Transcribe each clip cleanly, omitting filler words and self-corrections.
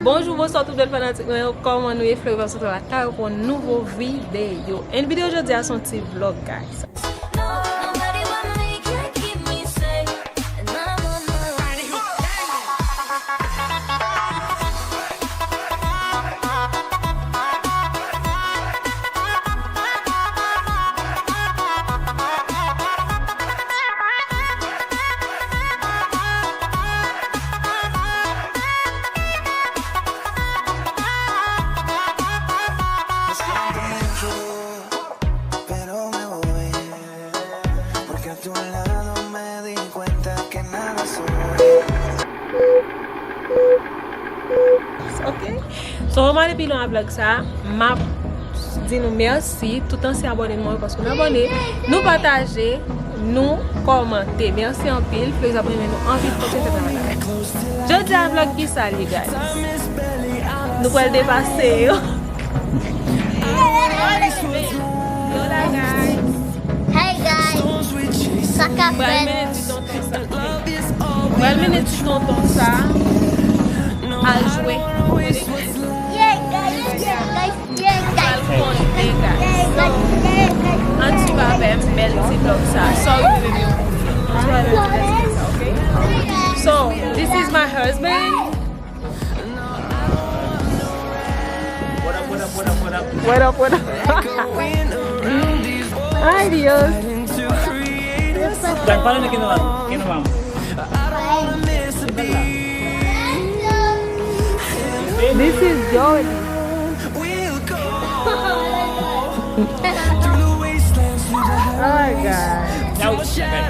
Bonjour, bonsoir tout le fanatique. Comment nous est frère sur la carte pour une nouvelle vidéo. Une vidéo aujourd'hui à son petit vlog, guys. Ok, so depuis le vlog ça, m'a dit nous merci tout en s'y abonner parce que nous abonner, nous partager, nous commenter. Merci en pile, les abonnés nous envie de continuer. Je dis un vlog qui ça les gars. Nous pouvons le dépasser. Hey guys, Saka Well, minute tu t'entends ça à jouer. Yeah guys. And tu vas faire un bel petit vlog ça. Sorry okay? So, this is my husband. What up? Ay, Dios. Dan, paano na ginawa mo? This is Jordan. Oh God. Now, okay.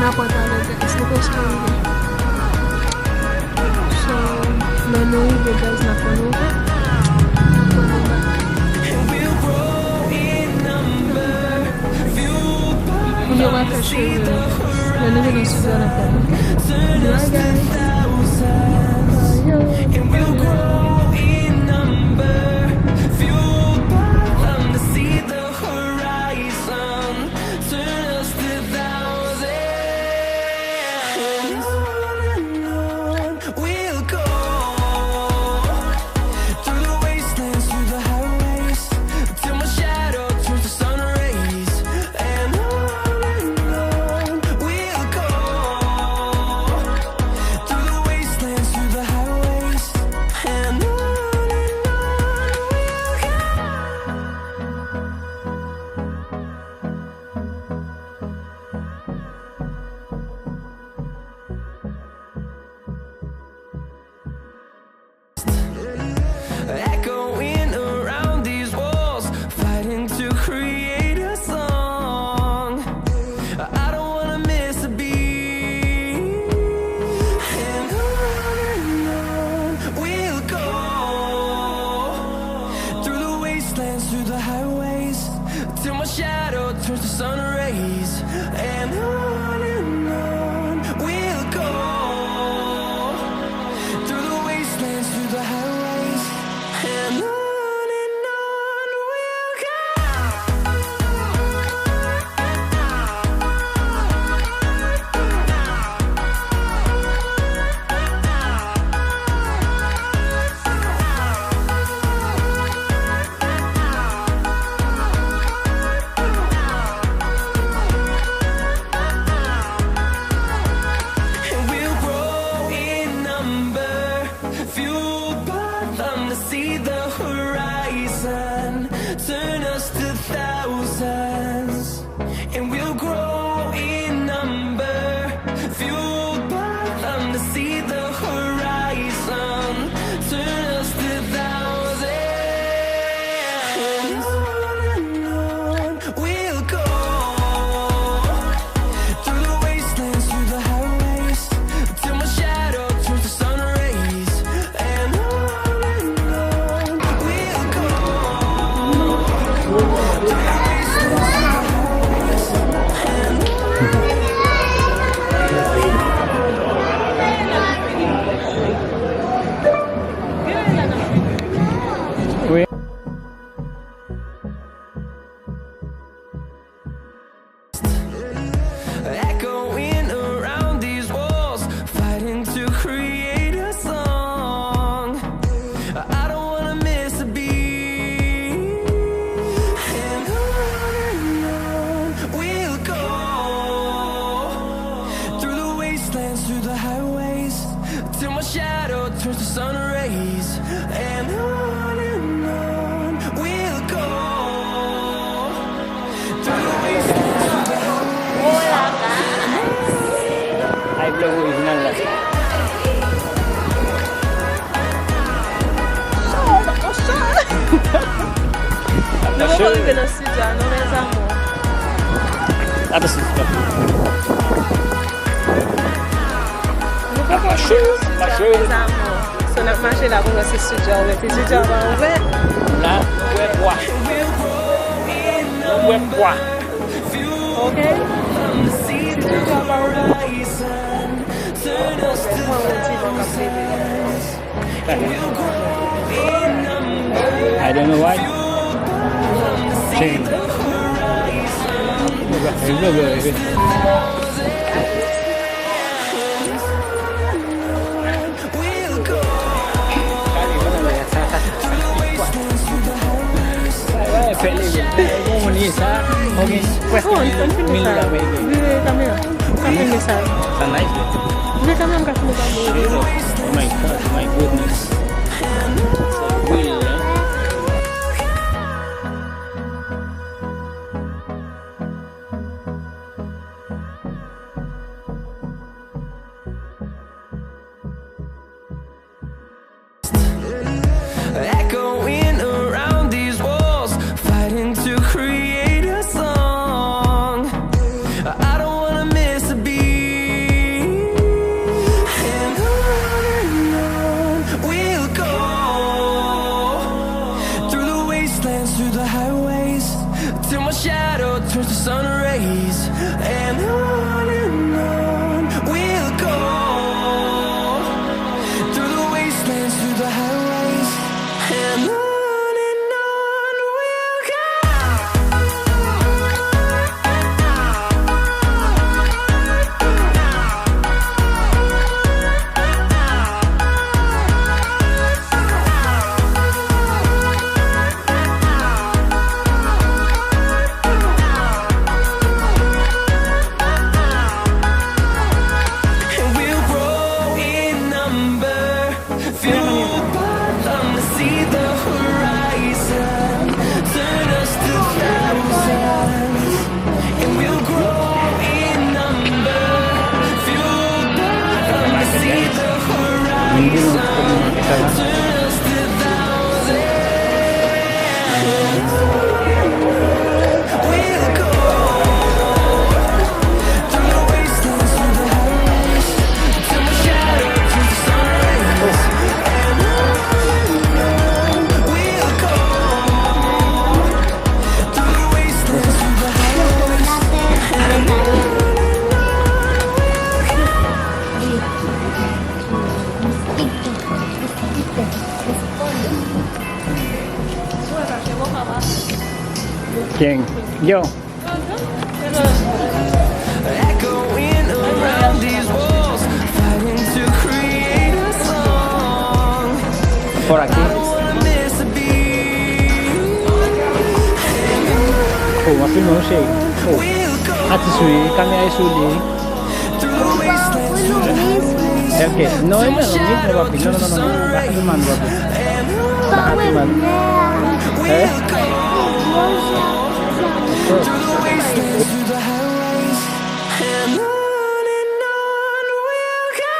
N'importe avec c'est parce que so le nom de base n'a pas nous. On y va faire chez le nom de studio n'a pas nous. Bye guys. And we'll grow in number, fueled by them to see the horizon, turn us to thousands. And on we'll go, through the wastelands, through the highways, till my shadow turns to sun rays. And on we'll go, through the wastelands, through the highways, and on we'll go. Echoing around these walls, fighting to create a song. I don't wanna miss a beat. And on we'll go, through the wastelands, through the highways, till my shadow turns to sun rays. And on we'll go, through the wastelands, through the highways, and on we'll go. And we'll grow in number, fueled by them to see the horizon, turn us to thousands. And we'll grow in number, fueled by them to see the horizon, turn us to thousands. And on we'll go, through the wastelands, through the highways, till my shadow turns to sun rays. And on we'll go, through the wastelands, through the highways, and Oui. echoing around these walls, fighting to create a song. I don't wanna miss a beat. And on we'll go, through the wastelands, through the highways, till my shadow turns to sun rays. And on we'll go, through the wastelands, through the highways. I vlog original lang. Nous allons arriver dans le studio, nous les amours. Apa sih? Nous allons Marcher, marcher. les amours. Si on a marché là pour voir ce studio, on va faire studio ouvert. Là, ouais, bois. Ouais, bois. Ok? Studio ouvert. I don't know why. Change. Oh my god, my goodness. Will, Echoing around these walls, fighting to create a song. I don't wanna miss a beat. till my shadow turns to sun rays. And on we'll go, through the wastelands, through the highways, and on we'll go. ¿Quién? Yo. Echoing around these walls, fighting to create a song. Por aquí. I wanna miss a beat. 我film mo siya. We'll go At sui kami ay suli. through the wastelands. Okay. No, no, no. No, papi. No. Bakit naman, papi? Bakit naman? Eh? Through the wastelands, through the highways, and on we'll go.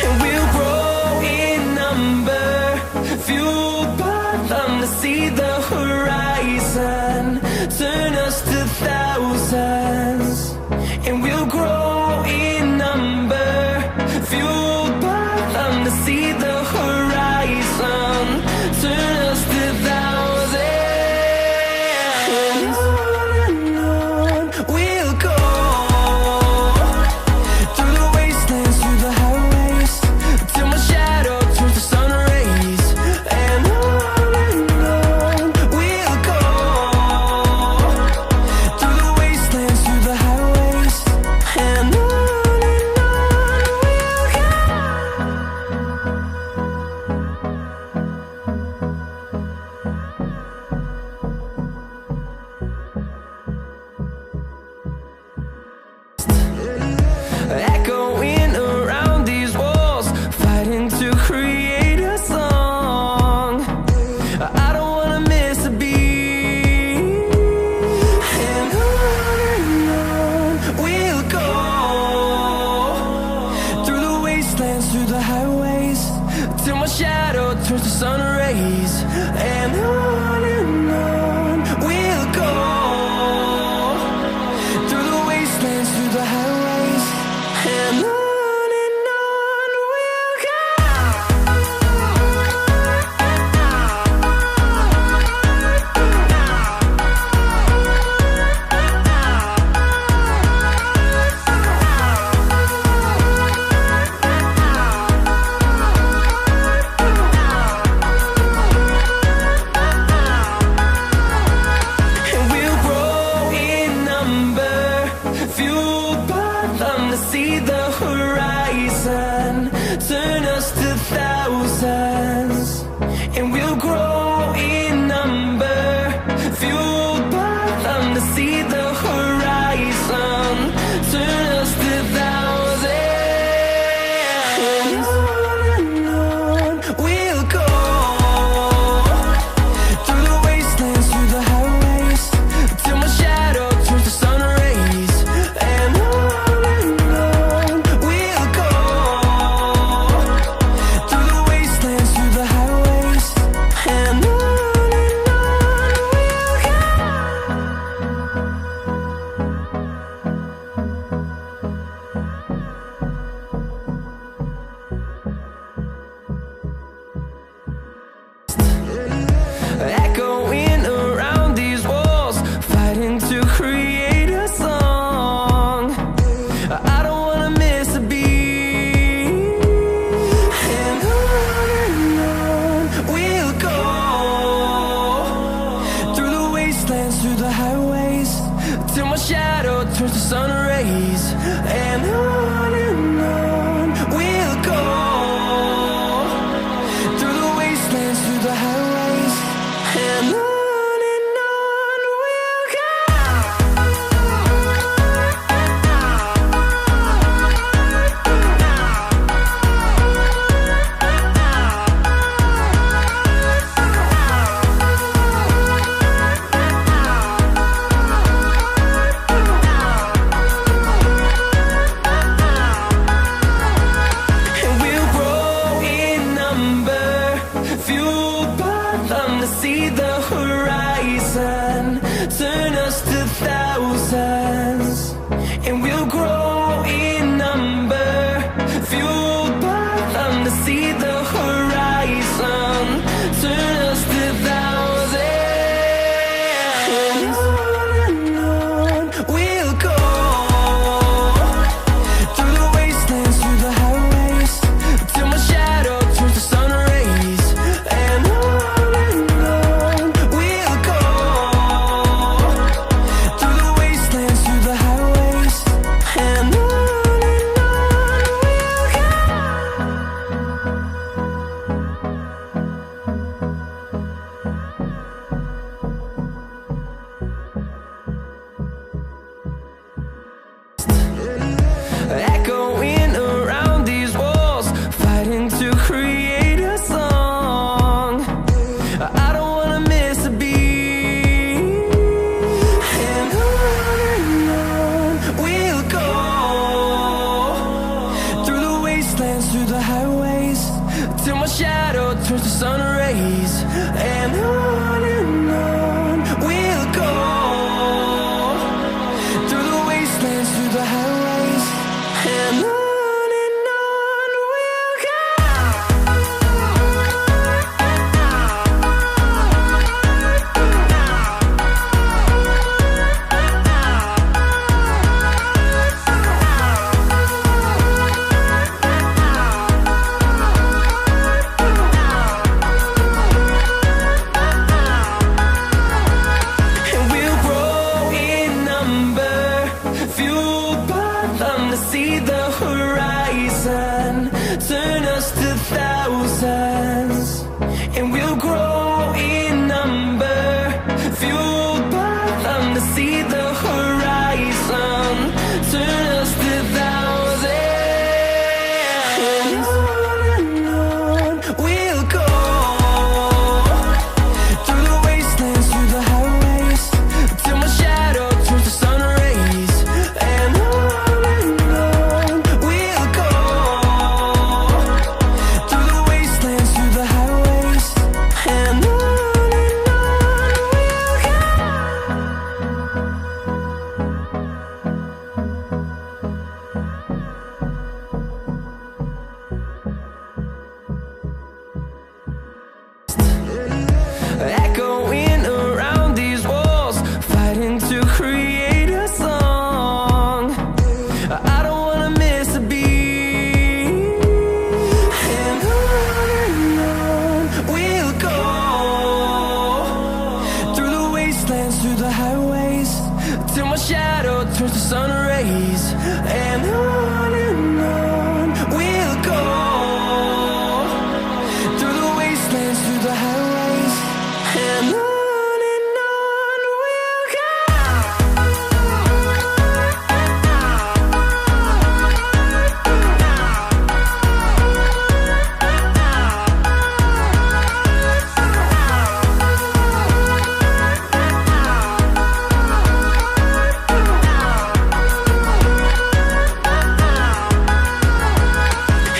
And we'll grow in number, fueled by them to see the horizon, turn us to thousands. And we'll grow in number, fueled by them to see the horizon, turn us to thousands. And on we'll go, through the wastelands, through the highways, till my shadow turns to sun rays. And on we'll go, through the wastelands, through the highways, and on we'll go. Echoing around these walls, fighting to create a song. I don't wanna miss a beat. And on we'll go, through the wastelands, through the highways, till my shadow turns to sun rays. And on we'll go, through the wastelands, through the highways, and on we'll go. see the horizon, turn us to thousands, and we'll grow in number, fueled by them to see the horizon, turn us to thousands, and on we'll go, through the wastelands, through the highways, till my shadow turns to sun rays, and on we'll go, through the wastelands, through the highways, and on we'll go. Echoing around these walls, fighting to create a song. I don't wanna miss a beat, and on we'll go, through the wastelands, through the highways, till my shadow turns to sun rays, and on we'll go, through the wastelands, through the highways, and on we'll go. And we'll grow in number, fueled by them to see the horizon, turn us to thousands, and we'll grow in number, fueled by them to see the horizon, turn us to thousands, and on we'll go, through the wastelands, through the highways, till my shadow turns to sun rays, and on we'll go, through the wastelands, through the highways, and on we'll go. Echoing around these walls, fighting to create a song. I don't wanna miss a beat, and on we'll go, through the wastelands, through the highways, till my shadow turns to sun rays, and on we'll go, through the wastelands, through the highways, and on we'll go.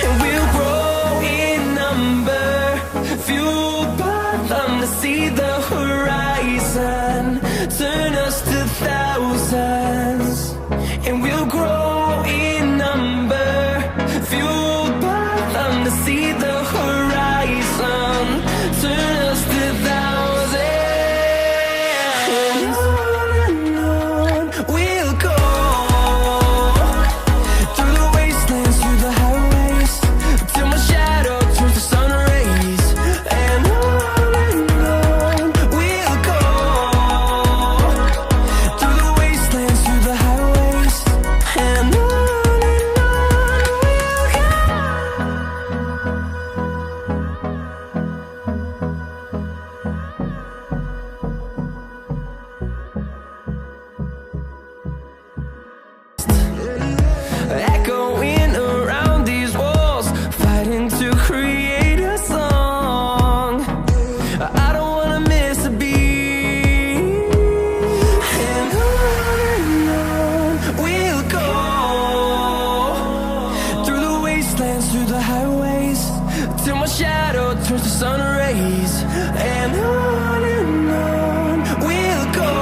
And we'll grow in number, fueled by them to see the horizon, turn us to thousands, and we'll grow in number, fueled by them to see the horizon, turn us to thousands, and on we'll go, through the wastelands, through the highways, till my shadow turns to sun rays, and on we'll go, shadow turns to sun rays, and on we'll go,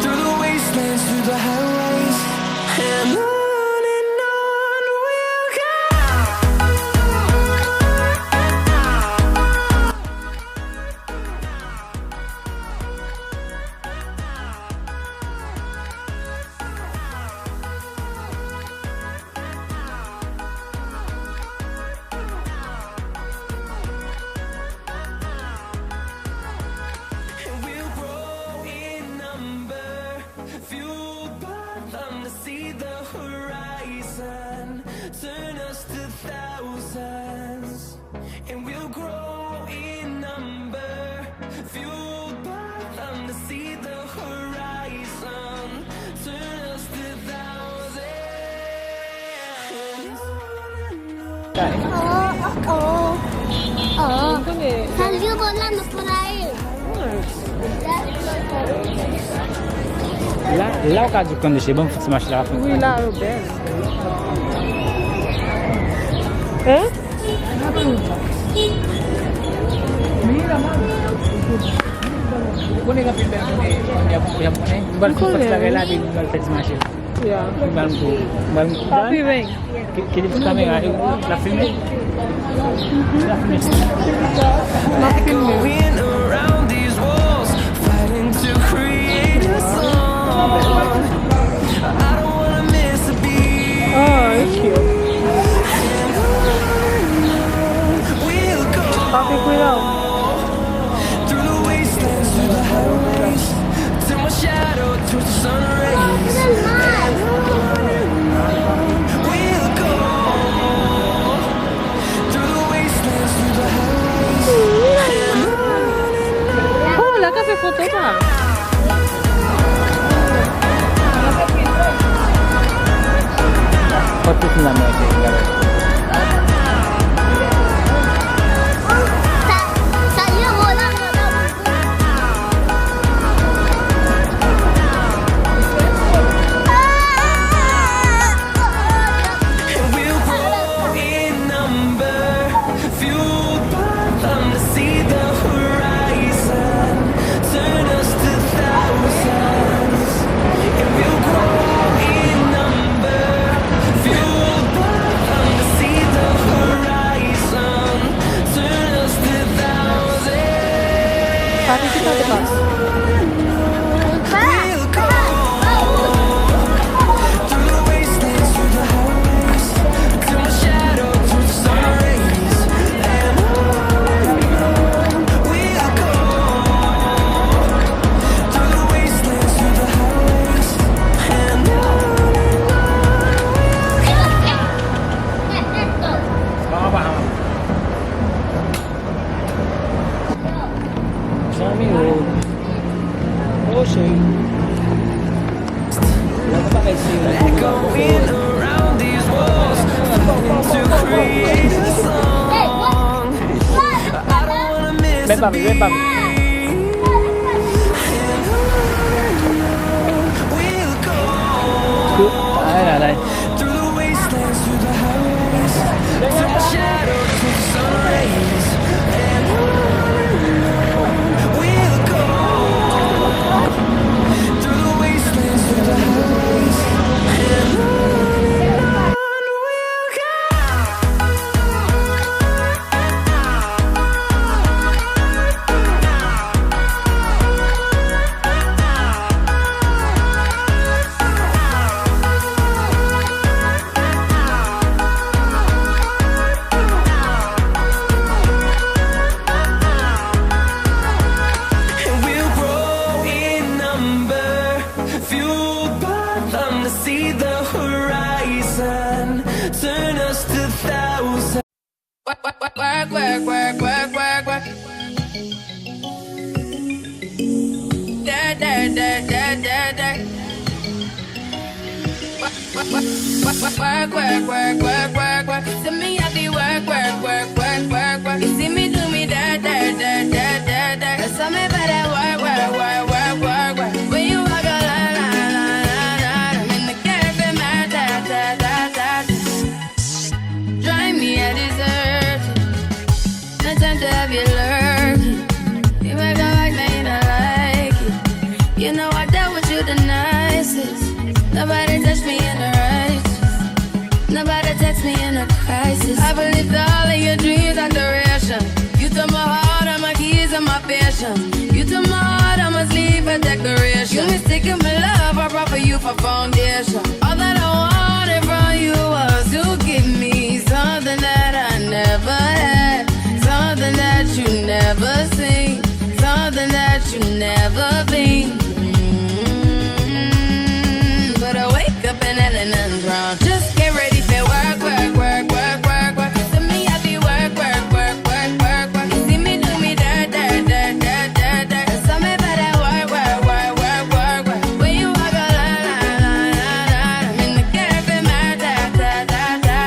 through the wastelands, through the highways, and on we'll go. And we'll grow in number, fueled by them to see the horizon, turn us to thousands. And we'll grow in number, fueled by them to see the horizon, turn us to thousands. Salió volando por ahí. Lá o caso do Conde chegou, vamos se mostrar. Oui, là, Robert. Hein? Boleh ke film yang mana? Baru first lagi lah di Maltese Marshal. Yeah. Baru Papi vem. kita pertama kali la film. La film. Going around these walls, fighting to create a song. I don't wanna miss a beat. Oh, it's cute. We'll go Papi, cuidado. through the wastelands, through the highways, till my shadow turns to sun rays. We'll go through the wastelands, through the highways. Oh, là, qu'a fait photo, ça. Foto tu nama dia. Salió volando. And we'll grow in number, fueled by them to see the horizon, turn us to thousands. And we'll grow in number, fueled by them to see the horizon, turn us to thousands. Papi, kita dekat. We'll go through the wastelands, through the highways, till my shadow turns to sun rays. And we'll go through the wastelands, through the highways, and Faham. Sami oh shay. Lagu tak kasi. going around these walls, fighting to create a song. I don't wanna miss a Bebam, beat. bebam. We'll go Ay, ay. through the wastelands, through the highways, till my shadow turns to sun rays. And we'll go through the wastelands, through the highways, and we'll go. And we'll grow in number, fueled by them to see the horizon, turn us to thousands. Work, work, work, work, work, work, work, work. Da, da, da, da, da, da. Work, work, work, work, work, work, work, work, work. To me, I be work, work, work, work, work, work. You see me do me da, da, da, da, da, da. That's how me better work, work, work, work, work, work. When you walk a line, line, line, line, line. I'm in the cafe, my da, da, da, da. Drive me a dessert. to have you lurking. You make a like me and I like it. You know I dealt with you the nicest. Nobody touched me in the righteous. Nobody text me in a crisis. I believed all of your dreams are duration. You took my heart, all my keys, and my patience. You took my heart, I must leave a decoration. You mistaken my love, I brought for you for foundation. All that I wanted from you was to give me something that I never had, something that you never seen, something that you never been. But I wake up and nothing's wrong. Just get ready for work, work, work, work, work, work. To me, I be work, work, work, work, work, work. You see me do me dirt, dirt, dirt, dirt, dirt, dirt. Tell me about that work, work, work, work, work, work. When you walk a line, line, line, line, line. I'm in the cafe, my da, da, da, da.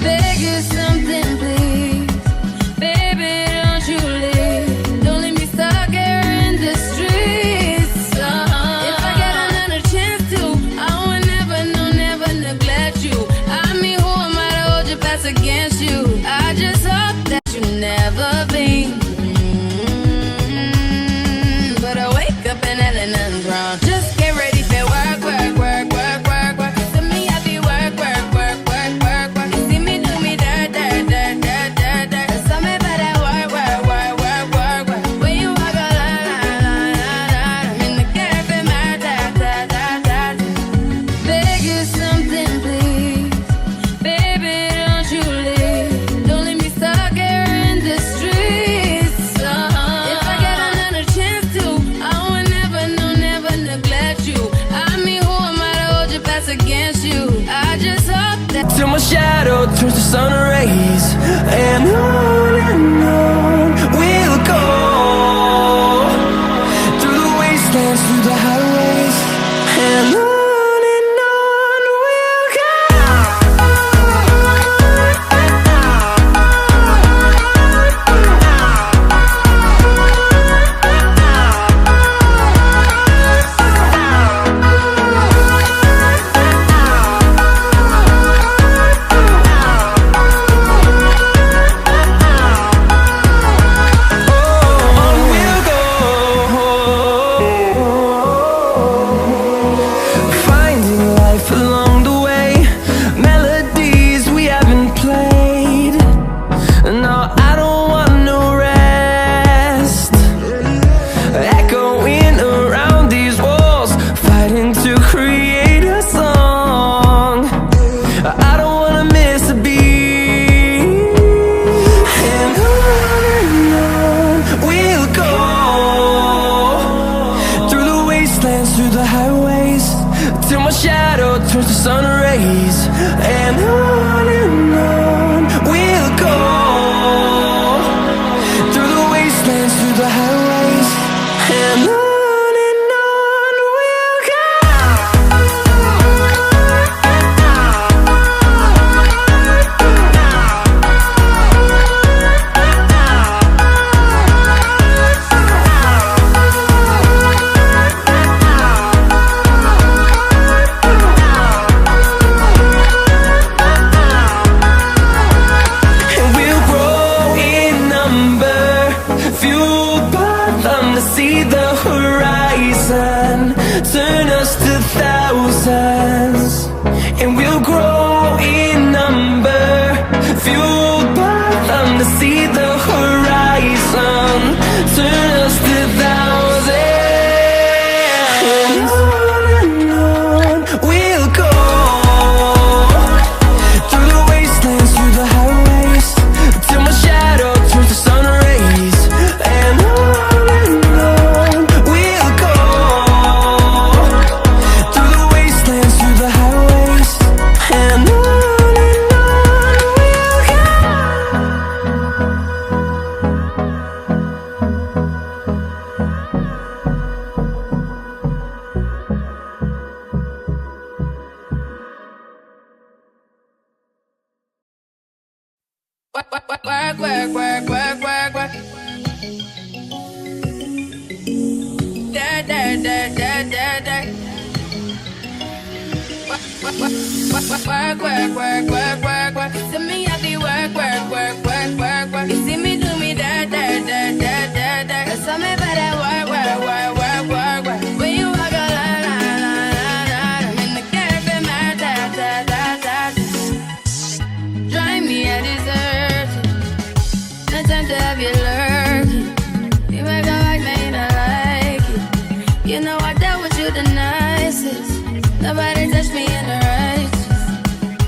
Beg you something, please. Baby, don't you leave. Don't leave me stuck here in the streets. If I get another chance to, I will never, no, never neglect you. I mean, who am I to hold your best against you? I just hope that you never been. But I wake up and nothing's wrong. Just get ready for work, work, work, work, work, work. To me, I be work, work, work, work, work, work. You see me do me dirt, dirt, dirt, dirt, dirt, dirt. Tell me about that work, work, work, work, work, work. When you walk a line, line, line, line, line. I'm in the cafe, my da, da, da, da. Beg you something, please. Baby, don't you leave. Don't leave me stuck here in the streets. If I get another chance to, I will never, no, never neglect you. I mean, who am I to hold your best against you? I just hope that Till my shadow turns to sun rays, and on we'll go through the wastelands, through the highways, and on we'll go. Finding life along the way, melodies we haven't played. No, I don't want no rest. Echoing around these walls, fighting to create a song. I don't wanna miss a beat. And on we'll go through the wastelands, through the highways, till my shadow turns to sun rays, and on we'll go through the wastelands, through the highways, and on we'll go. And we'll grow in number, fueled by them to see the horizon, turn us to thousands. And we'll grow in number, fueled by them to see the horizon, turn us to thousands. And on we'll go through the wastelands, through the highways, till my shadow turns to sun rays, and on we'll go through the wastelands, through the highways, and on we'll go. work, work, work, work, work, work, work, work. Da, da, da, da, da, da. Work, work, work, work, work, work, work, work, work. To me, I be work, work, work, work, work, work. You see me do me have you lurking. You make a like me and I like it. You know I dealt with you the nicest. Nobody touched me in the righteous.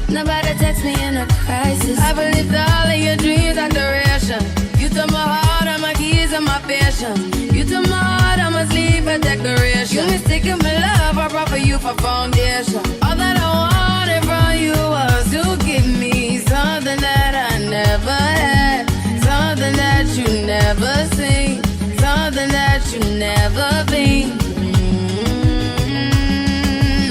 Nobody text me in a crisis. I believed all of your dreams are duration. You took my heart, all my keys, and my passion. You took my heart, I must leave a decoration. You mistaken my love, I brought for you for foundation. All that I wanted from you was to give me something that I never had, something that you never seen, something that you never been.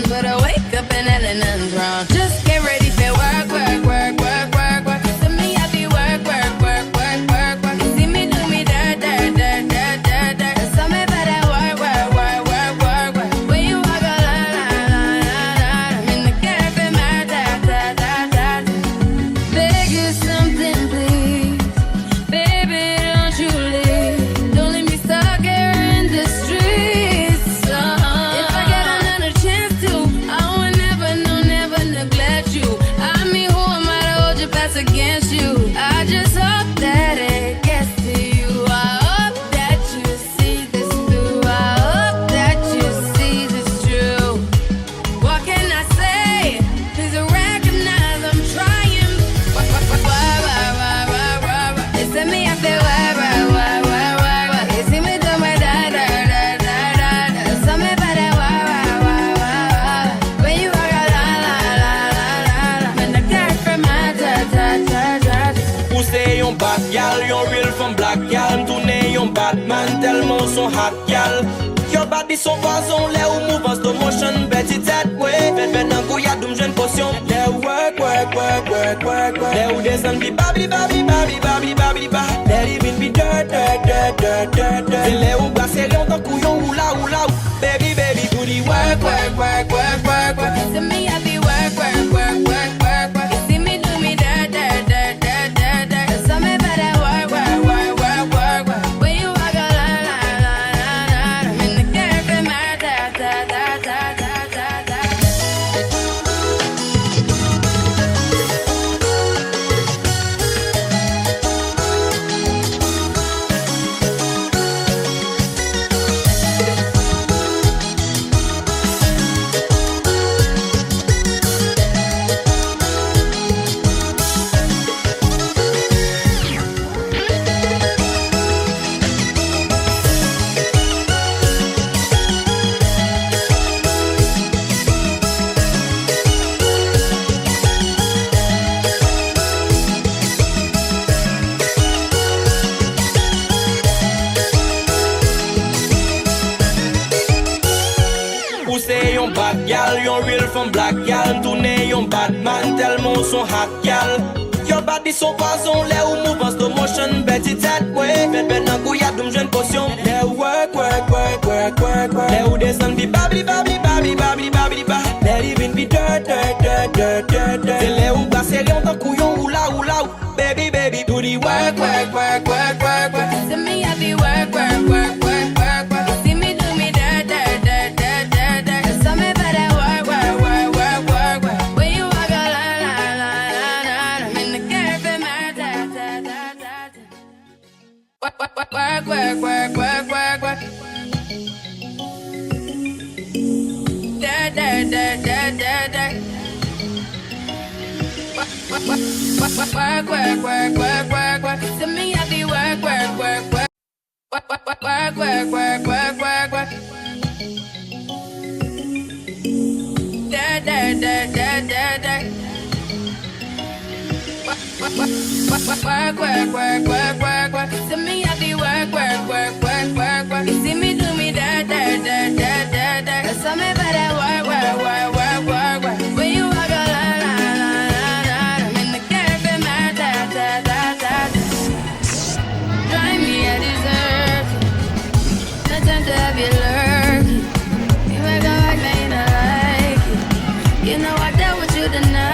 But I wake up and nothing's wrong. Just get ready for work, work, work, work, work, work. To me, I be work, work, work, work, work, work. You see me do me dirt, dirt, dirt, dirt, dirt, dirt. Tell me about that work, work, work, work, work, work. When you walk a line, line, line, line, line. I'm in the cafe, my da, da, da, da. Beg you something, please. Baby, don't you leave. Don't leave me stuck here in the streets. If I get another chance to, I will never, no, never neglect you. I mean, who am I to hold your best against you? I just hope that it gets to you. I hope that you see this through. I hope that you see this true. What can I say? Please recognize I'm trying. It's to me I feel you see me do my da da da da da da. Tell me about that when you walk a la la la la la. When the girl from my da da da da. Ou c'est yon bad gal, yon real from black gal. M'tourne yon Batman, tellement son hot gal. Your body son poison, lè ou move en slow motion, bet it that way. Ven nan gouya doum jwen potion. Lè ou work, work, work, work, work, work. Lè ou descend bi babli, babli, babli, babli, babli, ba. Lè even bi dirt, dirt, dirt, dirt, dirt, dirt. Se lè ou brase yon tan couillon, oula, oula, ou. Baby, baby, do the work, work, work, work, work, work. To me I be work, work, work, work, work, work. You see me do me dirt, dirt, dirt, dirt, dirt, dirt. Tell me about that work, work, work, work, work, work. When you walk a line, line, line, line, line. I'm in the cafe, my da da da da da da da. Ou c'est yon bad gal, yon real from black gal. M'tourne yon Batman, tellement son hot gal. Your body son poison, lè ou move en slow motion, bet it that way. Ven nan gouya doum jwen potion. Lè ou work, work, work, work, work, work. Lè ou descend bi babli, babli, babli, babli, babli, ba. Lè even bi dirt, dirt, dirt, dirt, dirt, dirt. Se lè ou brase yon tan couillon, oula, oula, ou. Baby, baby, do the work, work, work, work, work, work. To me I be work, work, work, work, work, work. You see me do me dirt, dirt, dirt, dirt, dirt, dirt. Tell me about that work, work, work, work, work, work. When you walk a line, line, line, line, line. I'm in the cafe, my da da da da da. Work, work, work, work, work, work, work, work. Dirt, dirt, dirt, dirt, dirt, dirt. Work, work, work, work, work, work, work. To me I be work, work, work, work. Work, work, work, work, work, work, work, work. Dirt, dirt, dirt, dirt, dirt, dirt. Work, work, work, work, work, work, work. To me I be work, work, work, work, work, work. You see me do me dirt, dirt, dirt, dirt, dirt, dirt. Tell me about that work, work, work, work, work, work. When you walk a line, line, line, line, line. I'm in the cafe, my da da da da da. Drive me a dessert. No time to have your